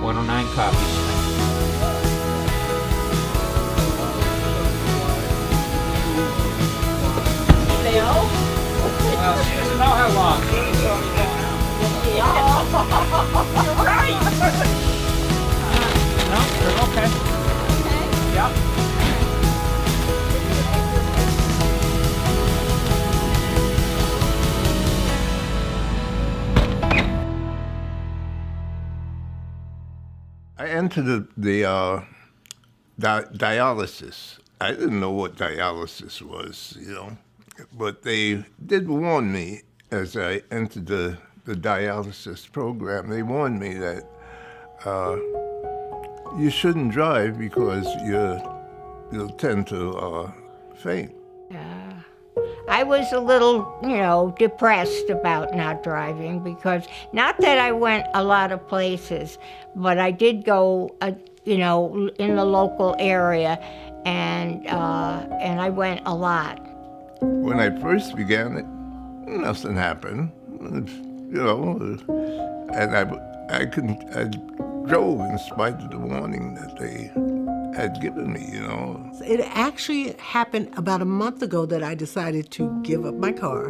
109 copies. Well, she doesn't know how long. You're right! No, you're okay. Okay? Yep. I entered the dialysis. I didn't know what dialysis was, but they did warn me as I entered the dialysis program. They warned me that you shouldn't drive because you'll tend to faint. I was a little, depressed about not driving because not that I went a lot of places, but I did go, in the local area, and I went a lot. When I first began it, nothing happened, and I drove in spite of the warning that they had given me, It actually happened about a month ago that I decided to give up my car,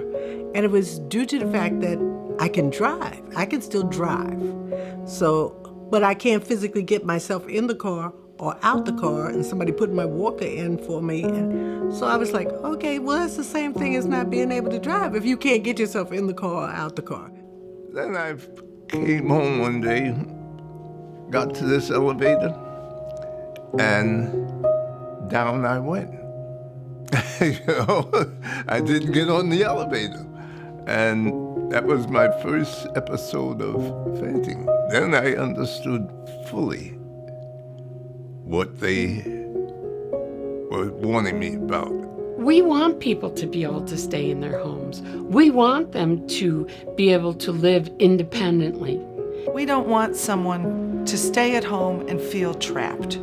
and it was due to the fact that I can drive. I can still drive. But I can't physically get myself in the car or out the car, and somebody put my walker in for me. And so I was like, okay, well, that's the same thing as not being able to drive if you can't get yourself in the car or out the car. Then I came home one day, got to this elevator, and down I went. I didn't get on the elevator. And that was my first episode of fainting. Then I understood fully what they were warning me about. We want people to be able to stay in their homes. We want them to be able to live independently. We don't want someone to stay at home and feel trapped,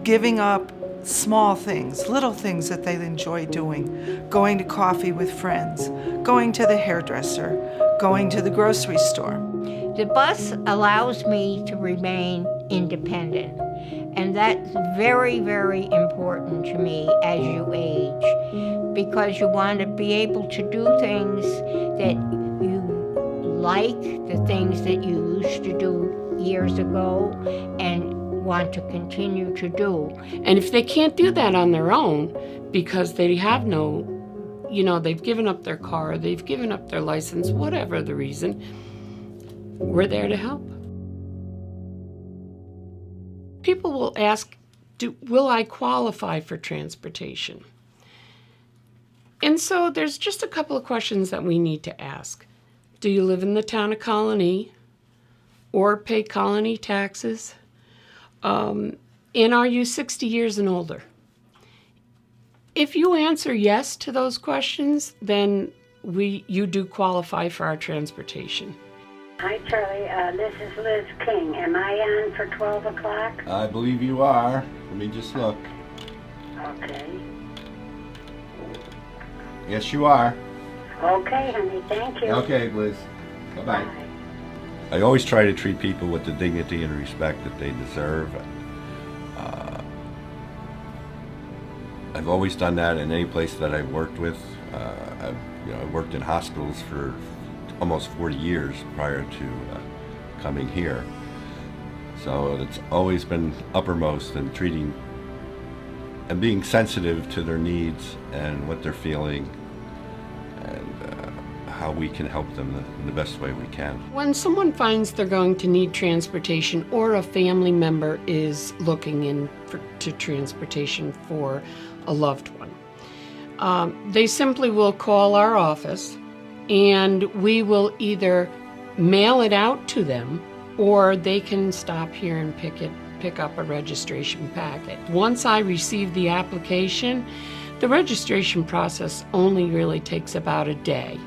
giving up small things, little things that they enjoy doing, going to coffee with friends, going to the hairdresser, going to the grocery store. The bus allows me to remain independent, and that's very, very important to me as you age, because you want to be able to do things that you like, the things that you used to do years ago, and want to continue to do. And if they can't do that on their own because they have no, they've given up their car, they've given up their license, whatever the reason, we're there to help. People will ask, will I qualify for transportation? And so there's just a couple of questions that we need to ask. Do you live in the town of Colonie or pay Colonie taxes? And are you 60 years and older? If you answer yes to those questions, then you do qualify for our transportation. Hi, Charlie. This is Liz King. Am I on for 12 o'clock? I believe you are. Let me just look. Okay. Yes, you are. Okay, honey. Thank you. Okay, Liz. Bye-bye. Bye. I always try to treat people with the dignity and respect that they deserve. I've always done that in any place that I've worked with. I worked in hospitals for almost 40 years prior to coming here. So it's always been uppermost in treating and being sensitive to their needs and what they're feeling, and how we can help them in the best way we can. When someone finds they're going to need transportation, or a family member is looking to transportation for a loved one, they simply will call our office, and we will either mail it out to them, or they can stop here and pick up a registration packet. Once I receive the application, the registration process only really takes about a day.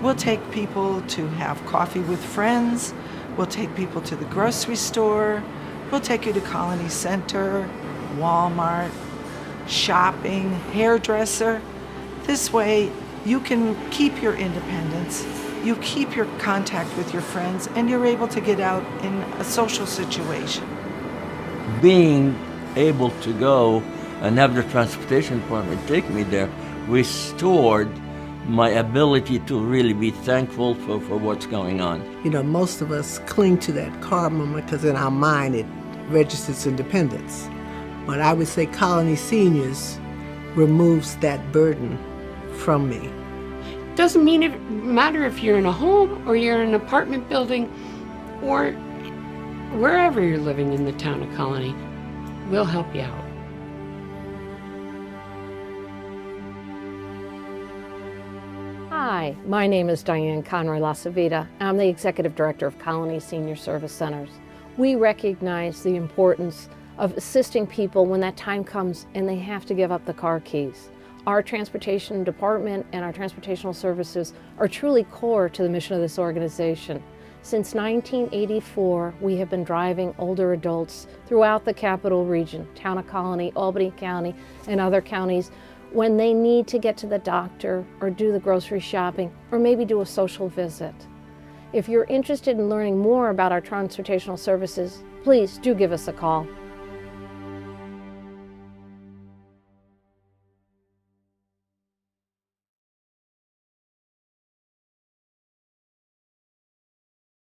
We'll take people to have coffee with friends. We'll take people to the grocery store. We'll take you to Colonie Center, Walmart, shopping, hairdresser. This way, you can keep your independence you keep your contact with your friends and you're able to get out in a social situation. Being able to go and have the transportation department take me there restored my ability to really be thankful for what's going on. You know, most of us cling to that car moment because in our mind it registers independence. But I would say Colonie Seniors removes that burden from me. Doesn't matter if you're in a home or you're in an apartment building or wherever you're living in the town of Colonie. We'll help you out. Hi, my name is Diane CONROY-LACIVITA. I'm the Executive Director of Colonie Senior Service Centers. We recognize the importance of assisting people when that time comes and they have to give up the car keys. Our transportation department and our transportational services are truly core to the mission of this organization. Since 1984, we have been driving older adults throughout the capital region, Town of Colonie, Albany County, and other counties, when they need to get to the doctor or do the grocery shopping or maybe do a social visit. If you're interested in learning more about our transportational services, please do give us a call.